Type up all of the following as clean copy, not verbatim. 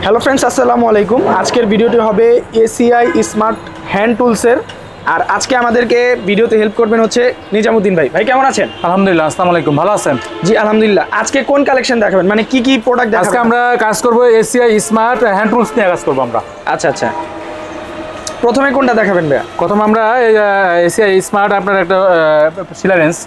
Hello friends, আসসালামু আলাইকুম। আজকের ভিডিওটি হবে এসিআই স্মার্ট হ্যান্ড টুলসের। আর আজকে আমাদেরকে ভিডিওতে হেল্প করবেন হচ্ছে নিজামুদ্দিন ভাই। ভাই কেমন আছেন? আলহামদুলিল্লাহ, আসসালামু আলাইকুম। ভালো আছেন? জি আলহামদুলিল্লাহ। আজকে কোন কালেকশন দেখাবেন, মানে কি কি প্রোডাক্ট দেখাবেন? আজকে আমরা কাজ করব এসিআই স্মার্ট হ্যান্ড টুলস নিয়ে কাজ করব আমরা। আচ্ছা আচ্ছা, প্রথমে কোনটা দেখাবেন ভাইয়া? প্রথমে আমরা এসিআই স্মার্ট আপনার একটা সিলারেন্স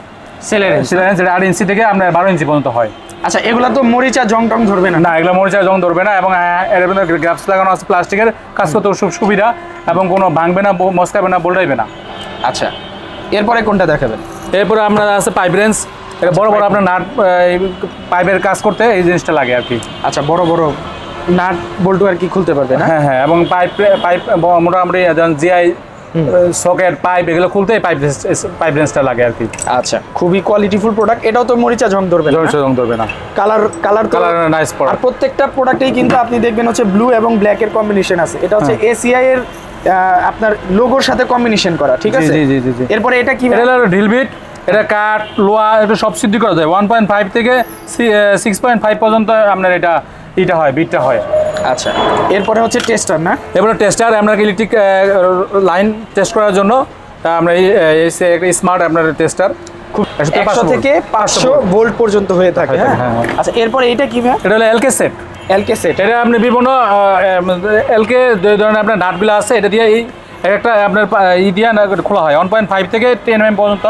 এটা 8 ইঞ্চি থেকে আপনার 12 ইঞ্চি পর্যন্ত হয়। আচ্ছা, এগুলা তো মরিচা জং টং ধরবে না? না, এগুলো মরিচা জং ধরবে না এবং এর ভিতরে গ্রাফস লাগানো আছে প্লাস্টিকের, কাজ করতে খুব সুবিধা এবং কোনো ভাঙবে না, মস্কাবে না, বোল্টাইবে না। আচ্ছা, এরপরে কোনটা দেখাবেন? এরপরে আমরা আছে পাইপ রেঞ্জ। এটা বড় বড় আপনার নাট পাইপের কাজ করতে এই জিনিসটা লাগে আর কি। আচ্ছা, বড় বড় নাট বল্টু আর কি খুলতে পারবে না? হ্যাঁ, এবং পাইপ মোটামুটি জিআই সকেট পাইপ এগুলো খুলতে পাইপ রেঞ্জটা লাগে আর কি। আচ্ছা, খুবই কোয়ালিটিফুল প্রোডাক্ট। এটাও তো মরিচা জং ধরবে না? জং ধরবে না। Colour nice product. আর প্রত্যেকটা প্রোডাক্টেই কিন্তু আপনি দেখবেন হচ্ছে ব্লু এবং ব্ল্যাক এর কম্বিনেশন আছে। এটা হচ্ছে এসিআই এর আপনার লোগোর সাথে কম্বিনেশন করা, ঠিক আছে? জি। এরপরে এটা কি? এটা হলো ড্রিল বিট। এটা কাঠ লোহা এটা সব সিদ্ধ করা যায়। 1.5 থেকে 6.5 পর্যন্ত আপনার এটা হয়, বিটটা হয়। আচ্ছা, এরপরে হচ্ছে টেস্টার না? এরপরে টেস্টার আমরা ইলেকট্রিক লাইন টেস্ট করার জন্য আমরা এই স্মার্ট আপনার টেস্টার খুব 100 থেকে 500 ভোল্ট পর্যন্ত হয়ে থাকে। হ্যাঁ। আচ্ছা, এরপরে এটা কি ভাই? এটা হলো এলকে সেট। এটা আপনি বিভিন্ন এলকে ধরনের আপনার নাটগুলো আছে, এটা দিয়ে এই একটা আপনার দিয়ে খোলা হয়। 1.5 থেকে 10 mm পর্যন্ত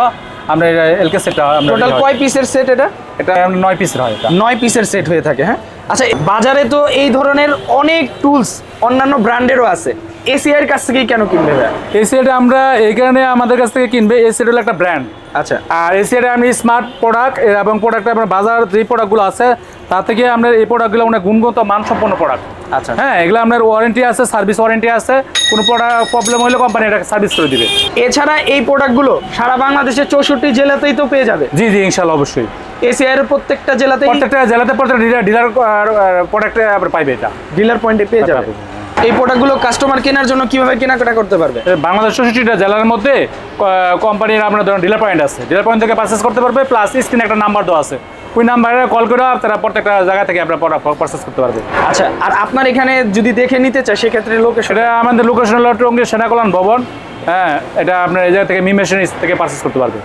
আমরা এলকে সেটটা টোটাল কয় পিসের সেট? এটা 9 পিসের হয়। 9 পিসের সেট হয়ে থাকে। হ্যাঁ। আচ্ছা, বাজারে তো এই ধরনের অনেক টুলস অন্যান্য ব্র্যান্ডেরও আছে, এসিআই এর কাছ থেকেই কেন কিনবে ভাই? এসিআইটা আমরা এই কারণে আমাদের কাছ থেকে কিনবে, এসিআই হলো একটা ব্র্যান্ড। আচ্ছা, আর এসিআইটা আমি স্মার্ট প্রোডাক্ট এবং প্রোডাক্টটা আপনার বাজার যে প্রোডাক্টগুলো আছে তার থেকে আমরা এই প্রোডাক্টগুলো অনেক গুণগত মানসম্পন্ন প্রোডাক্ট। আচ্ছা, হ্যাঁ, এগুলো আপনার ওয়ারেন্টি আছে, সার্ভিস ওয়ারেন্টি আছে। কোনো প্রবলেম হলে কোম্পানি এটা সার্ভিস করে দিবে। এছাড়া এই প্রোডাক্টগুলো সারা বাংলাদেশের 64 জেলাতেই তো পেয়ে যাবে? জি ইনশাআল্লাহ, অবশ্যই। এসিআই এর প্রত্যেকটা জেলাতে ডিলার প্রোডাক্টে আপনার পাইবে, এটা ডিলার পয়েন্টে পেয়ে যাবে। এই প্রোডাক্টগুলো কাস্টমার কেনার জন্য কিভাবে কেনাকাটা করতে পারবে? বাংলাদেশ 64টা জেলার মধ্যে কোম্পানির আপনার ধরুন ডিলার পয়েন্ট আছে, ডিলার পয়েন্ট থেকে পারচেস করতে পারবে। প্লাস স্ক্রিনে একটা নাম্বার দেওয়া আছে, ওই নাম্বারে কল করে তারা প্রত্যেকটা জায়গা থেকে আপনার পারচেস করতে পারবে। আচ্ছা, আর আপনার এখানে যদি দেখে নিতে চায় সেক্ষেত্রে লোকেশন? এটা আমাদের লোকেশন হলো টঙ্গী সেনাকল্যাণ ভবন। হ্যাঁ, এটা আপনার এই জায়গা থেকে মি মেশিন থেকে পারচেস করতে পারবে।